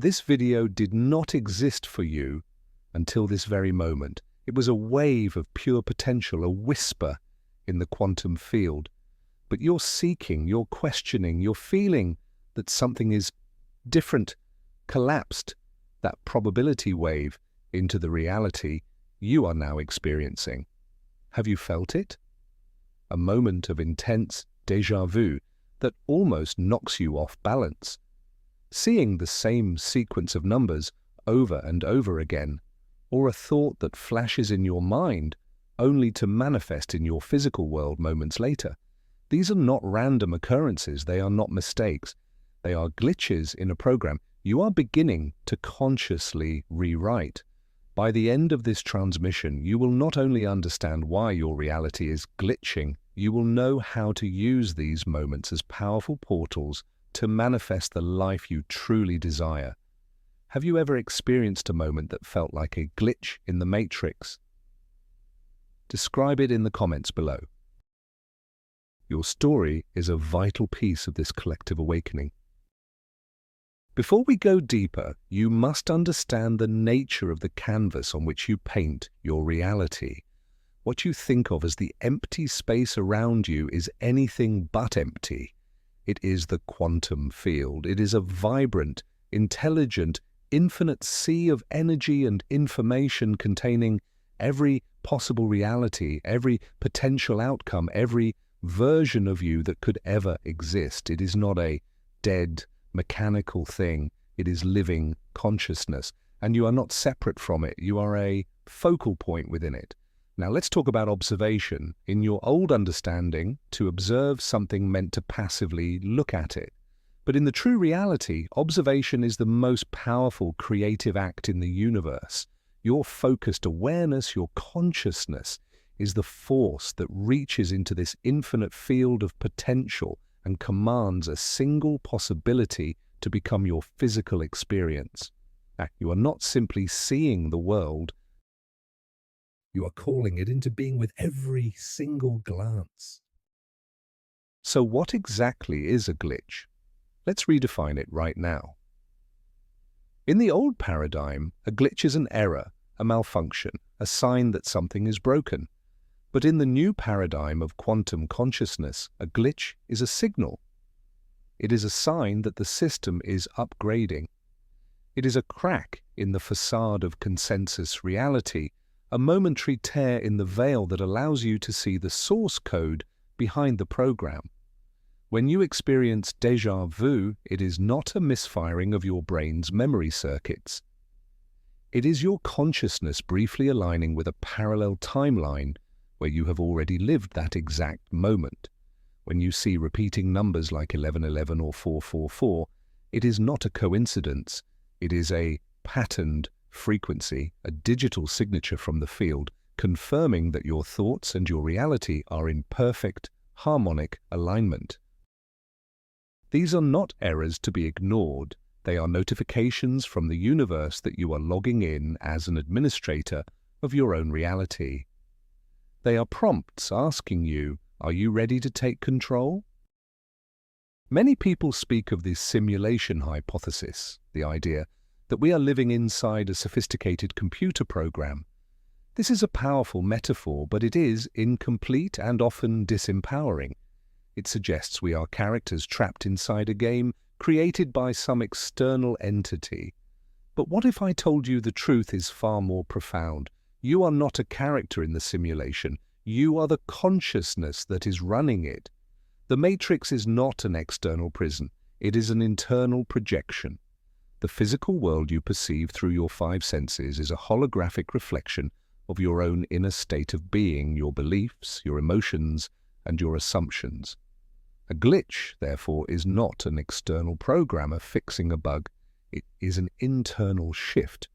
This video did not exist for you until this very moment. It was a wave of pure potential, a whisper in the quantum field. But you're seeking, you're questioning, you're feeling that something is different, collapsed that probability wave into the reality you are now experiencing. Have you felt it? A moment of intense déjà vu that almost knocks you off balance. Seeing the same sequence of numbers over and over again, or a thought that flashes in your mind only to manifest in your physical world moments later. These are not random occurrences, they are not mistakes. They are glitches in a program you are beginning to consciously rewrite. By the end of this transmission, you will not only understand why your reality is glitching, you will know how to use these moments as powerful portals to manifest the life you truly desire. Have you ever experienced a moment that felt like a glitch in the matrix? Describe it in the comments below. Your story is a vital piece of this collective awakening. Before we go deeper, you must understand the nature of the canvas on which you paint your reality. What you think of as the empty space around you is anything but empty. It is the quantum field. It is a vibrant, intelligent, infinite sea of energy and information containing every possible reality, every potential outcome, every version of you that could ever exist. It is not a dead, mechanical thing. It is living consciousness, and you are not separate from it. You are a focal point within it. Now let's talk about observation. In your old understanding, to observe something meant to passively look at it. But in the true reality, observation is the most powerful creative act in the universe. Your focused awareness, your consciousness, is the force that reaches into this infinite field of potential and commands a single possibility to become your physical experience. You are not simply seeing the world, you are calling it into being with every single glance. So what exactly is a glitch? Let's redefine it right now. In the old paradigm, a glitch is an error, a malfunction, a sign that something is broken. But in the new paradigm of quantum consciousness, a glitch is a signal. It is a sign that the system is upgrading. It is a crack in the facade of consensus reality, a momentary tear in the veil that allows you to see the source code behind the program. When you experience déjà vu, it is not a misfiring of your brain's memory circuits. It is your consciousness briefly aligning with a parallel timeline where you have already lived that exact moment. When you see repeating numbers like 1111 or 444, it is not a coincidence. It is a patterned frequency, a digital signature from the field, confirming that your thoughts and your reality are in perfect, harmonic alignment. These are not errors to be ignored. They are notifications from the universe that you are logging in as an administrator of your own reality. They are prompts asking you, are you ready to take control? Many people speak of the simulation hypothesis, the idea that we are living inside a sophisticated computer program. This is a powerful metaphor, but it is incomplete and often disempowering. It suggests we are characters trapped inside a game created by some external entity. But what if I told you the truth is far more profound? You are not a character in the simulation. You are the consciousness that is running it. The matrix is not an external prison. It is an internal projection. The physical world you perceive through your five senses is a holographic reflection of your own inner state of being, your beliefs, your emotions, and your assumptions. A glitch, therefore, is not an external programmer fixing a bug. It is an internal shift.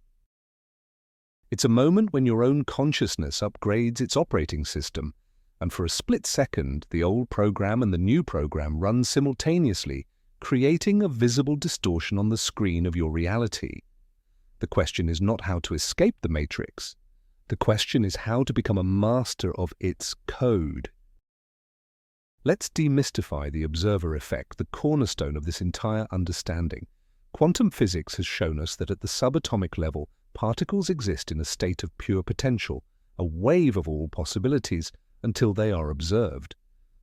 It's a moment when your own consciousness upgrades its operating system, and for a split second, the old program and the new program run simultaneously, creating a visible distortion on the screen of your reality. The question is not how to escape the matrix. The question is how to become a master of its code. Let's demystify the observer effect, the cornerstone of this entire understanding. Quantum physics has shown us that at the subatomic level, particles exist in a state of pure potential, a wave of all possibilities, until they are observed.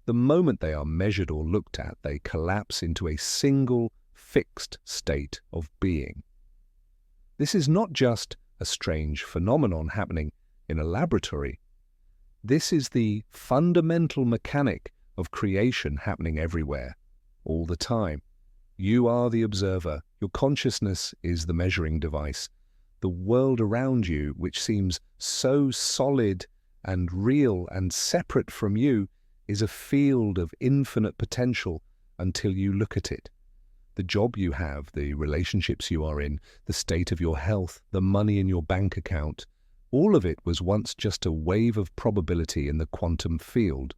The moment they are measured or looked at, they collapse into a single, fixed state of being. This is not just a strange phenomenon happening in a laboratory. This is the fundamental mechanic of creation happening everywhere, all the time. You are the observer. Your consciousness is the measuring device. The world around you, which seems so solid and real and separate from you, is a field of infinite potential until you look at it. The job you have, the relationships you are in, the state of your health, the money in your bank account, all of it was once just a wave of probability in the quantum field.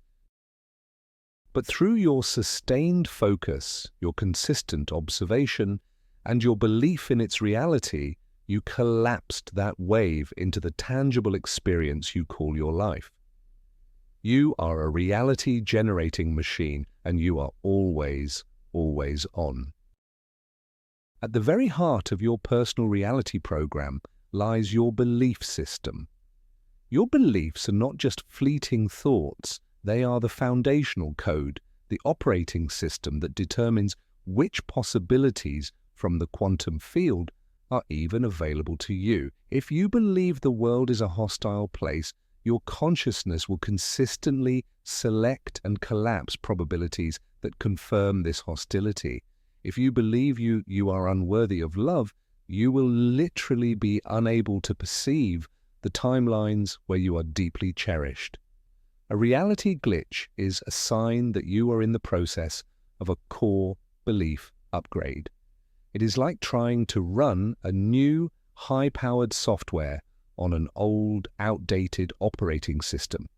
But through your sustained focus, your consistent observation, and your belief in its reality, you collapsed that wave into the tangible experience you call your life. You are a reality-generating machine, and you are always on. At the very heart of your personal reality program lies your belief system. Your beliefs are not just fleeting thoughts. They are the foundational code, the operating system that determines which possibilities from the quantum field are even available to you. If you believe the world is a hostile place, your consciousness will consistently select and collapse probabilities that confirm this hostility. If you believe you are unworthy of love, you will literally be unable to perceive the timelines where you are deeply cherished. A reality glitch is a sign that you are in the process of a core belief upgrade. It is like trying to run a new, high-powered software on an old, outdated operating system.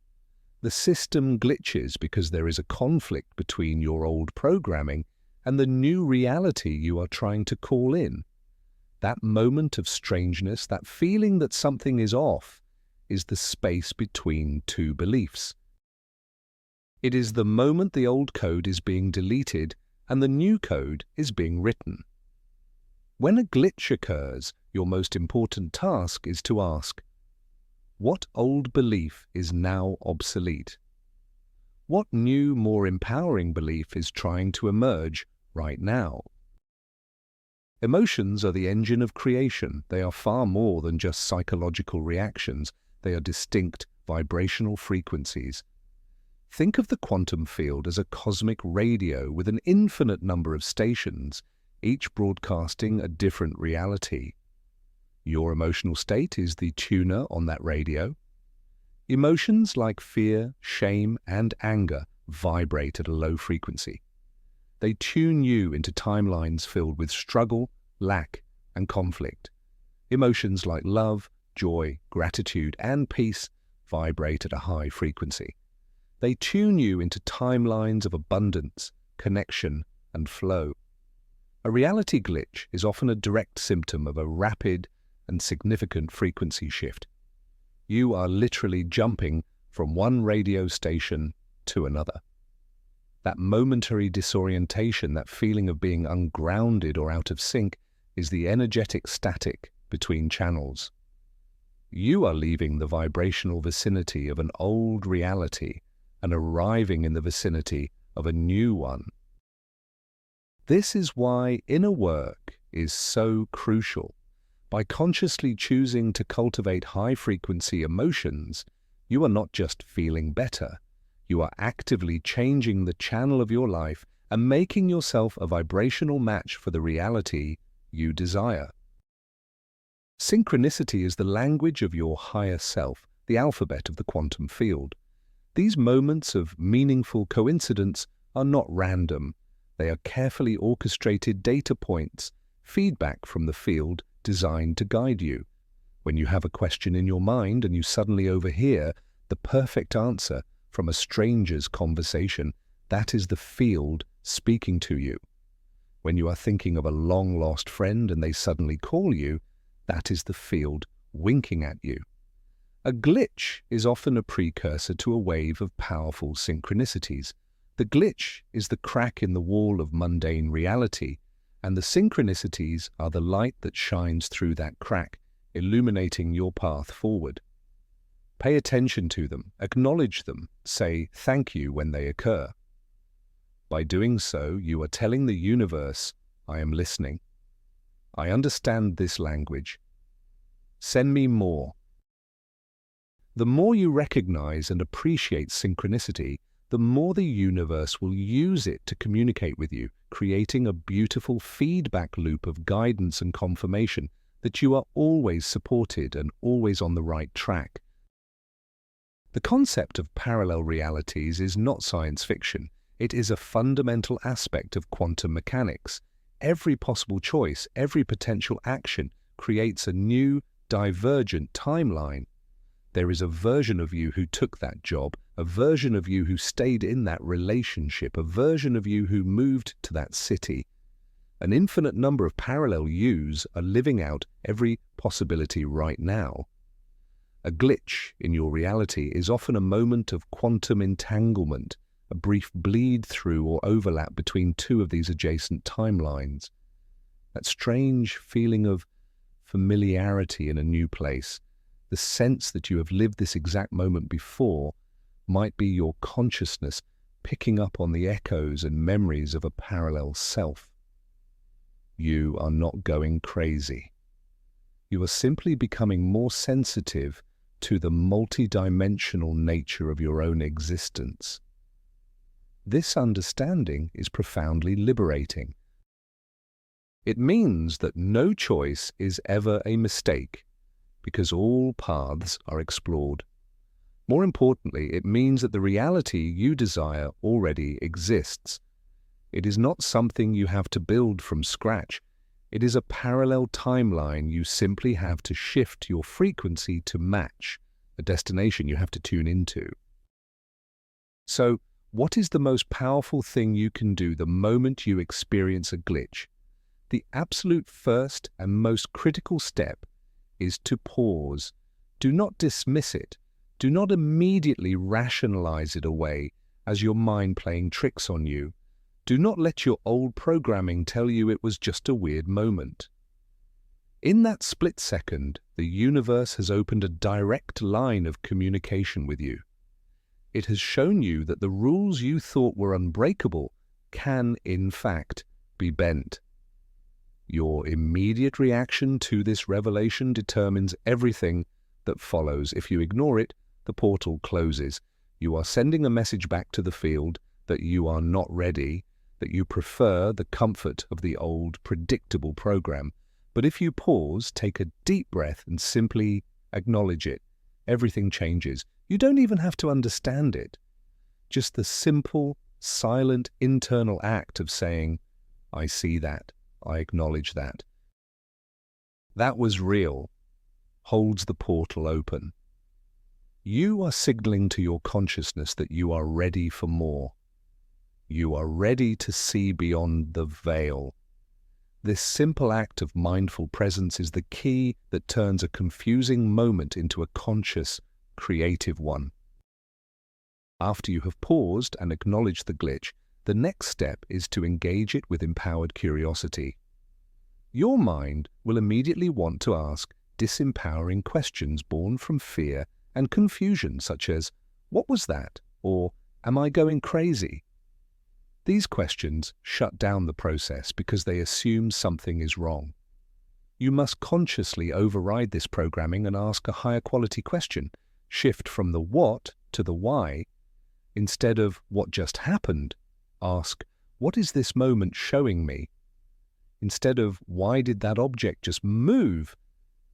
The system glitches because there is a conflict between your old programming and the new reality you are trying to call in. That moment of strangeness, that feeling that something is off, is the space between two beliefs. It is the moment the old code is being deleted and the new code is being written. When a glitch occurs, your most important task is to ask, what old belief is now obsolete? What new, more empowering belief is trying to emerge right now? Emotions are the engine of creation. They are far more than just psychological reactions. They are distinct vibrational frequencies. Think of the quantum field as a cosmic radio with an infinite number of stations, each broadcasting a different reality. Your emotional state is the tuner on that radio. Emotions like fear, shame, and anger vibrate at a low frequency. They tune you into timelines filled with struggle, lack, and conflict. Emotions like love, joy, gratitude, and peace vibrate at a high frequency. They tune you into timelines of abundance, connection, and flow. A reality glitch is often a direct symptom of a rapid and significant frequency shift. You are literally jumping from one radio station to another. That momentary disorientation, that feeling of being ungrounded or out of sync, is the energetic static between channels. You are leaving the vibrational vicinity of an old reality and arriving in the vicinity of a new one. This is why inner work is so crucial. By consciously choosing to cultivate high-frequency emotions, you are not just feeling better, you are actively changing the channel of your life and making yourself a vibrational match for the reality you desire. Synchronicity is the language of your higher self, the alphabet of the quantum field. These moments of meaningful coincidence are not random. They are carefully orchestrated data points, feedback from the field designed to guide you. When you have a question in your mind and you suddenly overhear the perfect answer from a stranger's conversation, that is the field speaking to you. When you are thinking of a long-lost friend and they suddenly call you, that is the field winking at you. A glitch is often a precursor to a wave of powerful synchronicities. The glitch is the crack in the wall of mundane reality, And the synchronicities are the light that shines through that crack, illuminating your path forward. Pay attention to them, acknowledge them, say thank you when they occur. By doing so, you are telling the universe, I am listening. I understand this language. Send me more. The more you recognize and appreciate synchronicity, the more the universe will use it to communicate with you, creating a beautiful feedback loop of guidance and confirmation that you are always supported and always on the right track. The concept of parallel realities is not science fiction. It is a fundamental aspect of quantum mechanics. Every possible choice, every potential action creates a new, divergent timeline. There is a version of you who took that job, a version of you who stayed in that relationship, a version of you who moved to that city. An infinite number of parallel yous are living out every possibility right now. A glitch in your reality is often a moment of quantum entanglement, a brief bleed through or overlap between two of these adjacent timelines. That strange feeling of familiarity in a new place, the sense that you have lived this exact moment before, might be your consciousness picking up on the echoes and memories of a parallel self. You are not going crazy. You are simply becoming more sensitive to the multidimensional nature of your own existence. This understanding is profoundly liberating. It means that no choice is ever a mistake, because all paths are explored. More importantly, it means that the reality you desire already exists. It is not something you have to build from scratch. It is a parallel timeline you simply have to shift your frequency to match, a destination you have to tune into. So, what is the most powerful thing you can do the moment you experience a glitch? The absolute first and most critical step is to pause. Do not dismiss it. Do not immediately rationalize it away as your mind playing tricks on you. Do not let your old programming tell you it was just a weird moment. In that split second, the universe has opened a direct line of communication with you. It has shown you that the rules you thought were unbreakable can, in fact, be bent. Your immediate reaction to this revelation determines everything that follows. If you ignore it, the portal closes. You are sending a message back to the field that you are not ready, that you prefer the comfort of the old, predictable program. But if you pause, take a deep breath and simply acknowledge it, everything changes. You don't even have to understand it. Just the simple, silent, internal act of saying, I see that, I acknowledge that. That was real, holds the portal open. You are signaling to your consciousness that you are ready for more. You are ready to see beyond the veil. This simple act of mindful presence is the key that turns a confusing moment into a conscious, creative one. After you have paused and acknowledged the glitch, the next step is to engage it with empowered curiosity. Your mind will immediately want to ask disempowering questions born from fear and confusion, such as, "What was that?" or "Am I going crazy?" These questions shut down the process because they assume something is wrong. You must consciously override this programming and ask a higher quality question. Shift from the what to the why. Instead of what just happened, ask, what is this moment showing me? Instead of why did that object just move,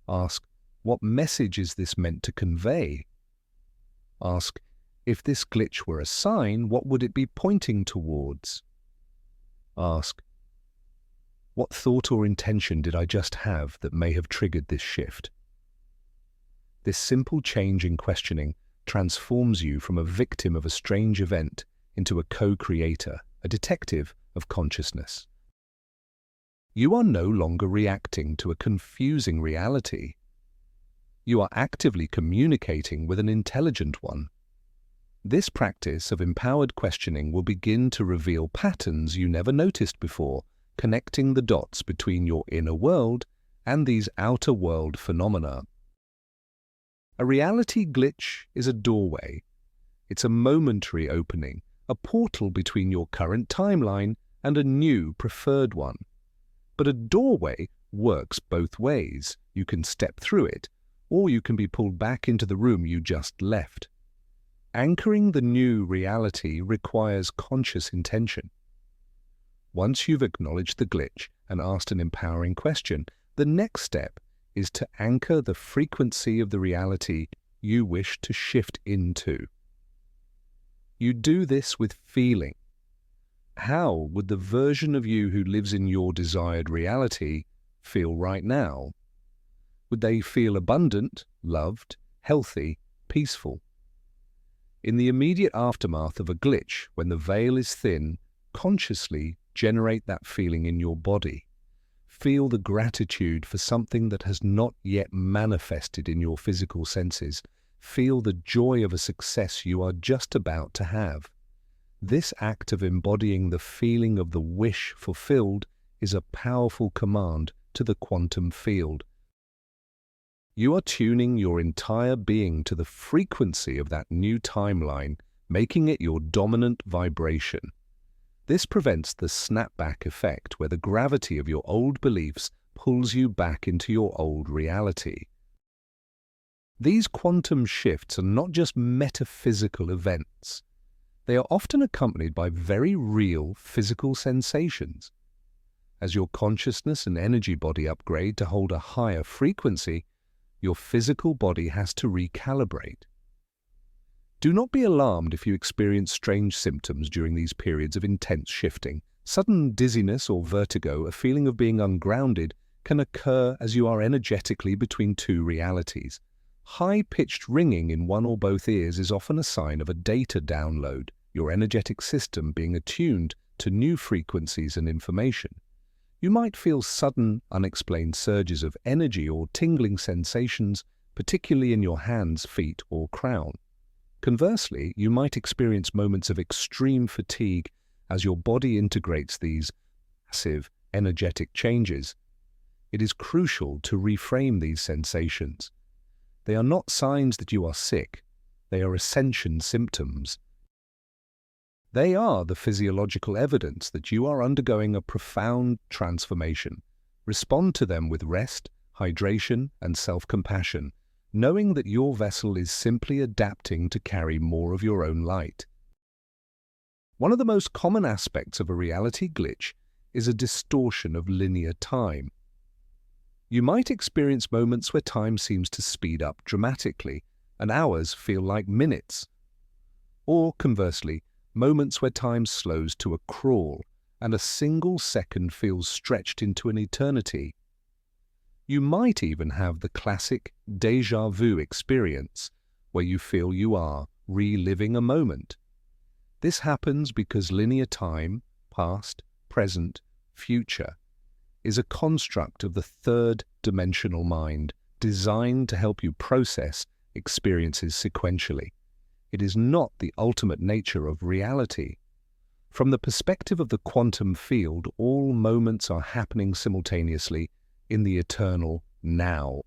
ask, what message is this meant to convey? Ask, if this glitch were a sign, what would it be pointing towards? Ask, what thought or intention did I just have that may have triggered this shift? This simple change in questioning transforms you from a victim of a strange event into a co-creator, a detective of consciousness. You are no longer reacting to a confusing reality. You are actively communicating with an intelligent one. This practice of empowered questioning will begin to reveal patterns you never noticed before, connecting the dots between your inner world and these outer world phenomena. A reality glitch is a doorway. It's a momentary opening, a portal between your current timeline and a new preferred one. But a doorway works both ways. You can step through it, or you can be pulled back into the room you just left. Anchoring the new reality requires conscious intention. Once you've acknowledged the glitch and asked an empowering question, the next step is to anchor the frequency of the reality you wish to shift into. You do this with feeling. How would the version of you who lives in your desired reality feel right now? Would they feel abundant, loved, healthy, peaceful? In the immediate aftermath of a glitch, when the veil is thin, consciously generate that feeling in your body. Feel the gratitude for something that has not yet manifested in your physical senses. Feel the joy of a success you are just about to have. This act of embodying the feeling of the wish fulfilled is a powerful command to the quantum field. You are tuning your entire being to the frequency of that new timeline, making it your dominant vibration. This prevents the snapback effect, where the gravity of your old beliefs pulls you back into your old reality. These quantum shifts are not just metaphysical events. They are often accompanied by very real physical sensations. As your consciousness and energy body upgrade to hold a higher frequency, your physical body has to recalibrate. Do not be alarmed if you experience strange symptoms during these periods of intense shifting. Sudden dizziness or vertigo, a feeling of being ungrounded, can occur as you are energetically between two realities. High-pitched ringing in one or both ears is often a sign of a data download, your energetic system being attuned to new frequencies and information. You might feel sudden, unexplained surges of energy or tingling sensations, particularly in your hands, feet, or crown. Conversely, you might experience moments of extreme fatigue as your body integrates these massive energetic changes. It is crucial to reframe these sensations. They are not signs that you are sick. They are ascension symptoms. They are the physiological evidence that you are undergoing a profound transformation. Respond to them with rest, hydration, and self-compassion, knowing that your vessel is simply adapting to carry more of your own light. One of the most common aspects of a reality glitch is a distortion of linear time. You might experience moments where time seems to speed up dramatically, and hours feel like minutes. Or, conversely, moments where time slows to a crawl, and a single second feels stretched into an eternity. You might even have the classic déjà vu experience, where you feel you are reliving a moment. This happens because linear time, past, present, future, is a construct of the third-dimensional mind, designed to help you process experiences sequentially. It is not the ultimate nature of reality. From the perspective of the quantum field, all moments are happening simultaneously in the eternal now.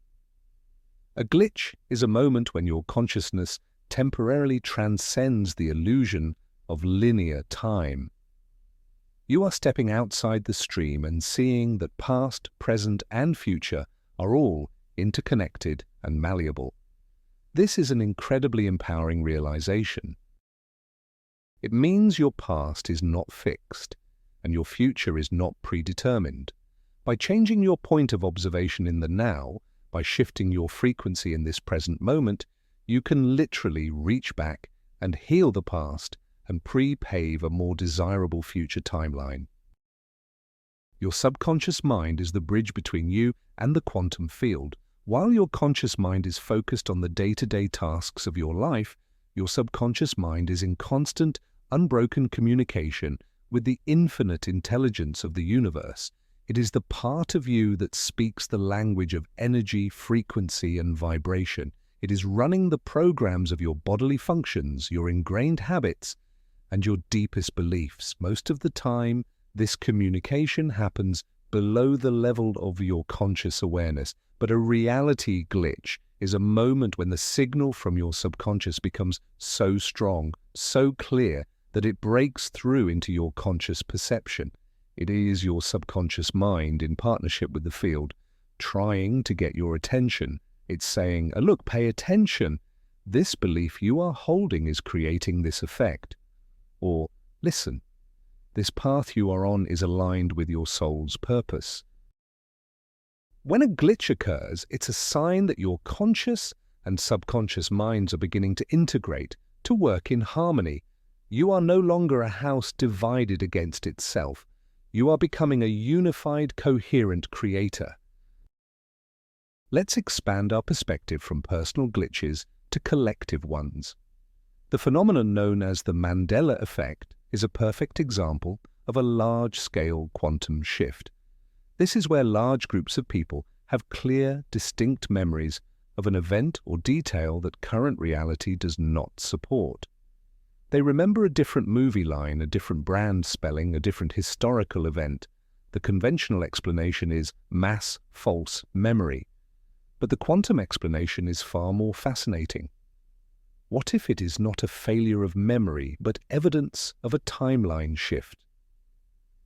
A glitch is a moment when your consciousness temporarily transcends the illusion of linear time. You are stepping outside the stream and seeing that past, present, and future are all interconnected and malleable. This is an incredibly empowering realization. It means your past is not fixed, and your future is not predetermined. By changing your point of observation in the now, by shifting your frequency in this present moment, you can literally reach back and heal the past and pre-pave a more desirable future timeline. Your subconscious mind is the bridge between you and the quantum field. While your conscious mind is focused on the day-to-day tasks of your life, your subconscious mind is in constant, unbroken communication with the infinite intelligence of the universe. It is the part of you that speaks the language of energy, frequency, and vibration. It is running the programs of your bodily functions, your ingrained habits, and your deepest beliefs. Most of the time, This communication happens below the level of your conscious awareness, but a reality glitch is a moment when the signal from your subconscious becomes so strong, so clear, that it breaks through into your conscious perception. It is your subconscious mind, in partnership with the field, trying to get your attention. It's saying, "Oh, look, pay attention. This belief you are holding is creating this effect." Or, "Listen, this path you are on is aligned with your soul's purpose." When a glitch occurs, it's a sign that your conscious and subconscious minds are beginning to integrate, to work in harmony. You are no longer a house divided against itself. You are becoming a unified, coherent creator. Let's expand our perspective from personal glitches to collective ones. The phenomenon known as the Mandela effect is a perfect example of a large-scale quantum shift. This is where large groups of people have clear, distinct memories of an event or detail that current reality does not support. They remember a different movie line, a different brand spelling, a different historical event. The conventional explanation is mass false memory. But the quantum explanation is far more fascinating. What if it is not a failure of memory, but evidence of a timeline shift?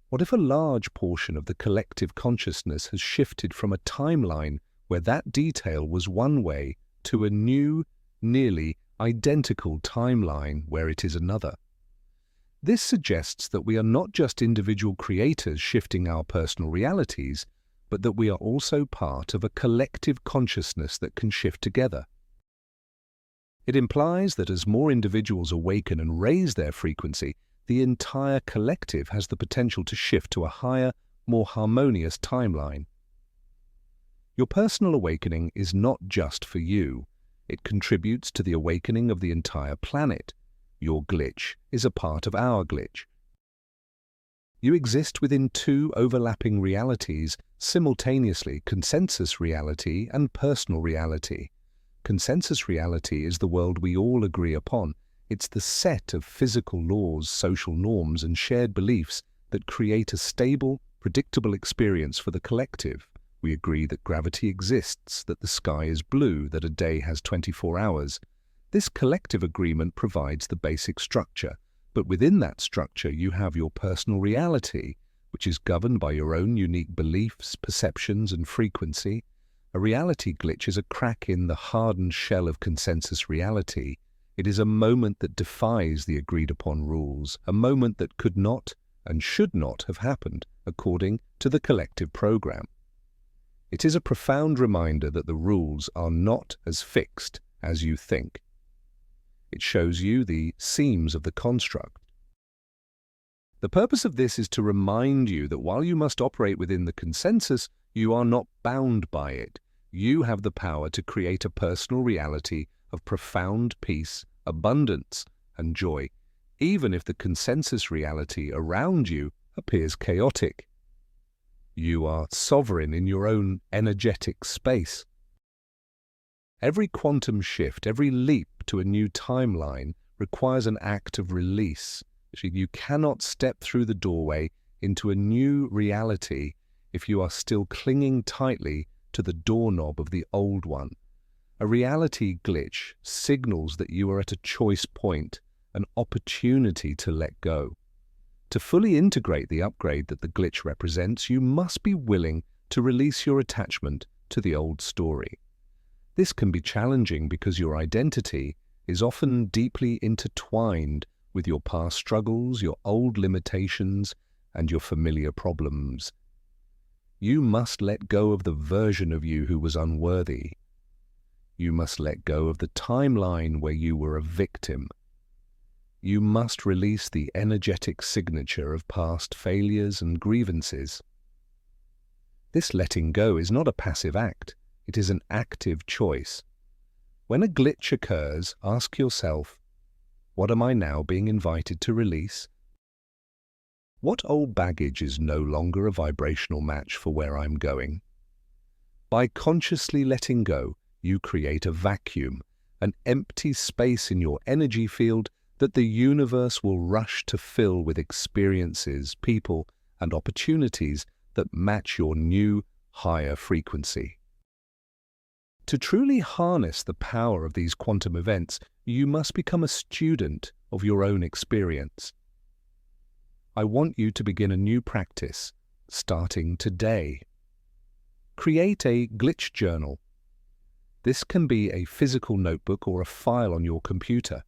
What if a large portion of the collective consciousness has shifted from a timeline where that detail was one way to a new, nearly identical timeline where it is another? This suggests that we are not just individual creators shifting our personal realities, but that we are also part of a collective consciousness that can shift together. It implies that as more individuals awaken and raise their frequency, the entire collective has the potential to shift to a higher, more harmonious timeline. Your personal awakening is not just for you. It contributes to the awakening of the entire planet. Your glitch is a part of our glitch. You exist within two overlapping realities simultaneously: consensus reality and personal reality. Consensus reality is the world we all agree upon. It's the set of physical laws, social norms, and shared beliefs that create a stable, predictable experience for the collective. We agree that gravity exists, that the sky is blue, that a day has 24 hours. This collective agreement provides the basic structure, but within that structure you have your personal reality, which is governed by your own unique beliefs, perceptions, and frequency. A reality glitch is a crack in the hardened shell of consensus reality. It is a moment that defies the agreed-upon rules, a moment that could not and should not have happened according to the collective program. It is a profound reminder that the rules are not as fixed as you think. It shows you the seams of the construct. The purpose of this is to remind you that while you must operate within the consensus, you are not bound by it. You have the power to create a personal reality of profound peace, abundance, and joy, even if the consensus reality around you appears chaotic. You are sovereign in your own energetic space. Every quantum shift, every leap to a new timeline requires an act of release. You cannot step through the doorway into a new reality if you are still clinging tightly to the doorknob of the old one. A reality glitch signals that you are at a choice point, an opportunity to let go. To fully integrate the upgrade that the glitch represents, you must be willing to release your attachment to the old story. This can be challenging because your identity is often deeply intertwined with your past struggles, your old limitations, and your familiar problems. You must let go of the version of you who was unworthy. You must let go of the timeline where you were a victim. You must release the energetic signature of past failures and grievances. This letting go is not a passive act. It is an active choice. When a glitch occurs, ask yourself, what am I now being invited to release? What old baggage is no longer a vibrational match for where I'm going? By consciously letting go, you create a vacuum, an empty space in your energy field that the universe will rush to fill with experiences, people, and opportunities that match your new, higher frequency. To truly harness the power of these quantum events, you must become a student of your own experience. I want you to begin a new practice, starting today. Create a glitch journal. This can be a physical notebook or a file on your computer.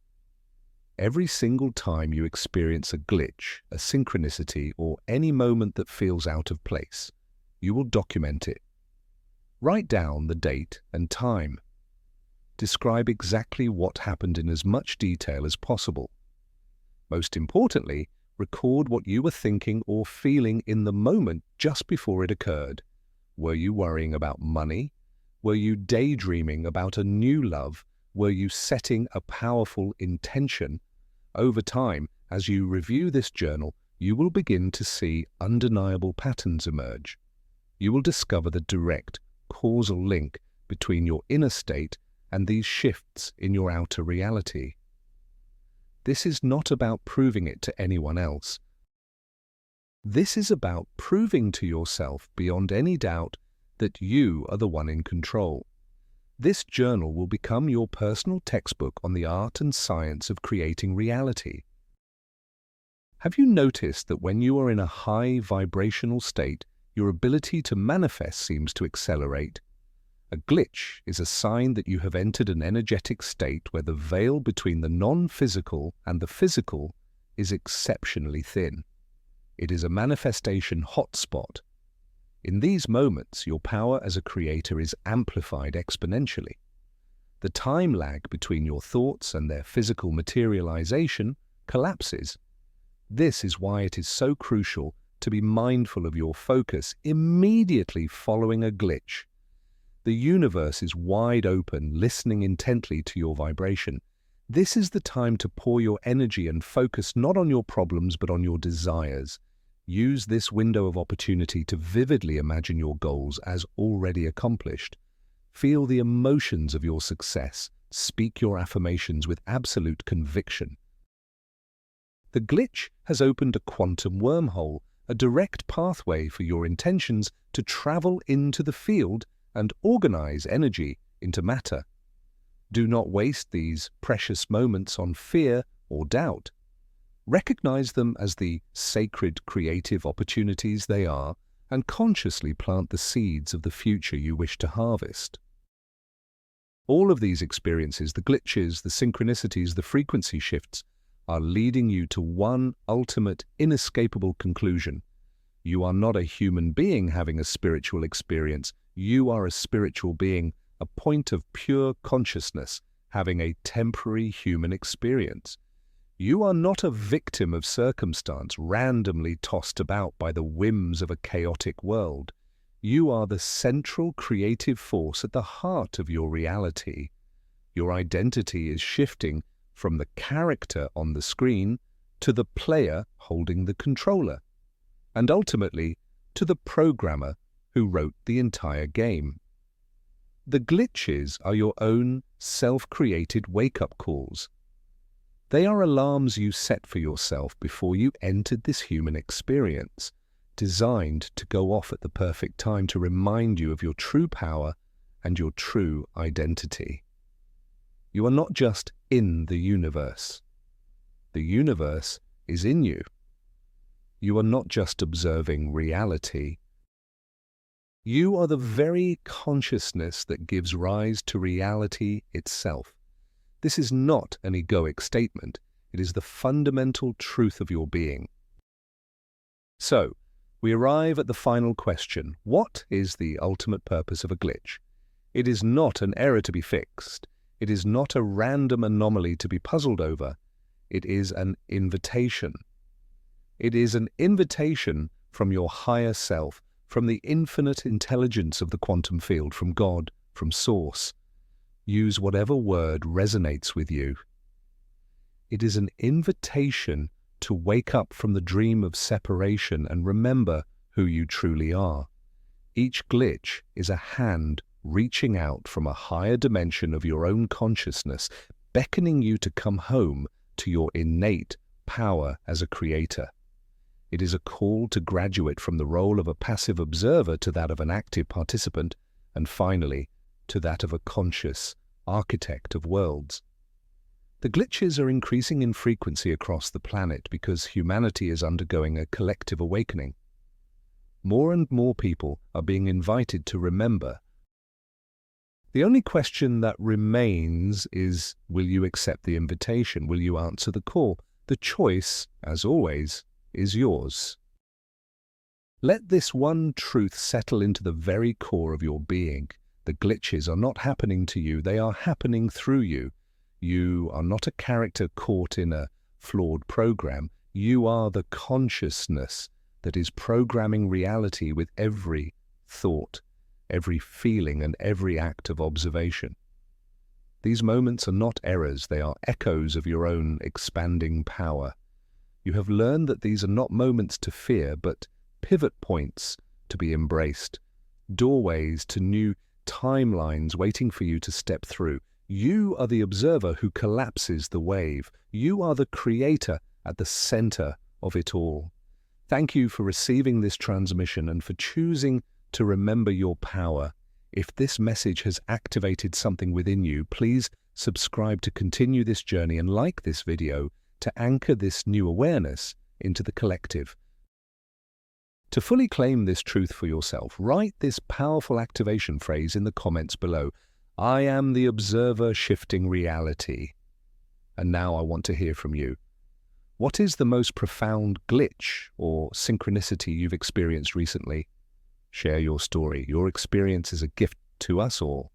Every single time you experience a glitch, a synchronicity, or any moment that feels out of place, you will document it. Write down the date and time. Describe exactly what happened in as much detail as possible. Most importantly, record what you were thinking or feeling in the moment just before it occurred. Were you worrying about money? Were you daydreaming about a new love? Were you setting a powerful intention? Over time, as you review this journal, you will begin to see undeniable patterns emerge. You will discover the direct, causal link between your inner state and these shifts in your outer reality. This is not about proving it to anyone else. This is about proving to yourself beyond any doubt that you are the one in control. This journal will become your personal textbook on the art and science of creating reality. Have you noticed that when you are in a high vibrational state, your ability to manifest seems to accelerate? A glitch is a sign that you have entered an energetic state where the veil between the non-physical and the physical is exceptionally thin. It is a manifestation hotspot. In these moments, your power as a creator is amplified exponentially. The time lag between your thoughts and their physical materialization collapses. This is why it is so crucial to be mindful of your focus immediately following a glitch. The universe is wide open, listening intently to your vibration. This is the time to pour your energy and focus not on your problems but on your desires. Use this window of opportunity to vividly imagine your goals as already accomplished. Feel the emotions of your success. Speak your affirmations with absolute conviction. The glitch has opened a quantum wormhole, a direct pathway for your intentions to travel into the field and organize energy into matter. Do not waste these precious moments on fear or doubt. Recognize them as the sacred creative opportunities they are and consciously plant the seeds of the future you wish to harvest. All of these experiences, the glitches, the synchronicities, the frequency shifts, are leading you to one ultimate, inescapable conclusion. You are not a human being having a spiritual experience. You are a spiritual being, a point of pure consciousness, having a temporary human experience. You are not a victim of circumstance randomly tossed about by the whims of a chaotic world. You are the central creative force at the heart of your reality. Your identity is shifting from the character on the screen to the player holding the controller, and ultimately to the programmer who wrote the entire game. The glitches are your own self-created wake-up calls. They are alarms you set for yourself before you entered this human experience, designed to go off at the perfect time to remind you of your true power and your true identity. You are not just in the universe. The universe is in you. You are not just observing reality. You are the very consciousness that gives rise to reality itself. This is not an egoic statement. It is the fundamental truth of your being. So, we arrive at the final question. What is the ultimate purpose of a glitch? It is not an error to be fixed. It is not a random anomaly to be puzzled over. It is an invitation. It is an invitation from your higher self, from the infinite intelligence of the quantum field, from God, from Source. Use whatever word resonates with you. It is an invitation to wake up from the dream of separation and remember who you truly are. Each glitch is a hand reaching out from a higher dimension of your own consciousness, beckoning you to come home to your innate power as a creator. It is a call to graduate from the role of a passive observer to that of an active participant, and finally, to that of a conscious architect of worlds. The glitches are increasing in frequency across the planet because humanity is undergoing a collective awakening. More and more people are being invited to remember. The only question that remains is, will you accept the invitation? Will you answer the call? The choice, as always, is yours. Let this one truth settle into the very core of your being. The glitches are not happening to you, they are happening through you. You are not a character caught in a flawed program. You are the consciousness that is programming reality with every thought, every feeling, and every act of observation. These moments are not errors, they are echoes of your own expanding power. You have learned that these are not moments to fear, but pivot points to be embraced, doorways to new timelines waiting for you to step through. You are the observer who collapses the wave. You are the creator at the center of it all. Thank you for receiving this transmission and for choosing to remember your power. If this message has activated something within you, please subscribe to continue this journey and like this video to anchor this new awareness into the collective. To fully claim this truth for yourself, write this powerful activation phrase in the comments below. I am the observer shifting reality. And now I want to hear from you. What is the most profound glitch or synchronicity you've experienced recently? Share your story. Your experience is a gift to us all.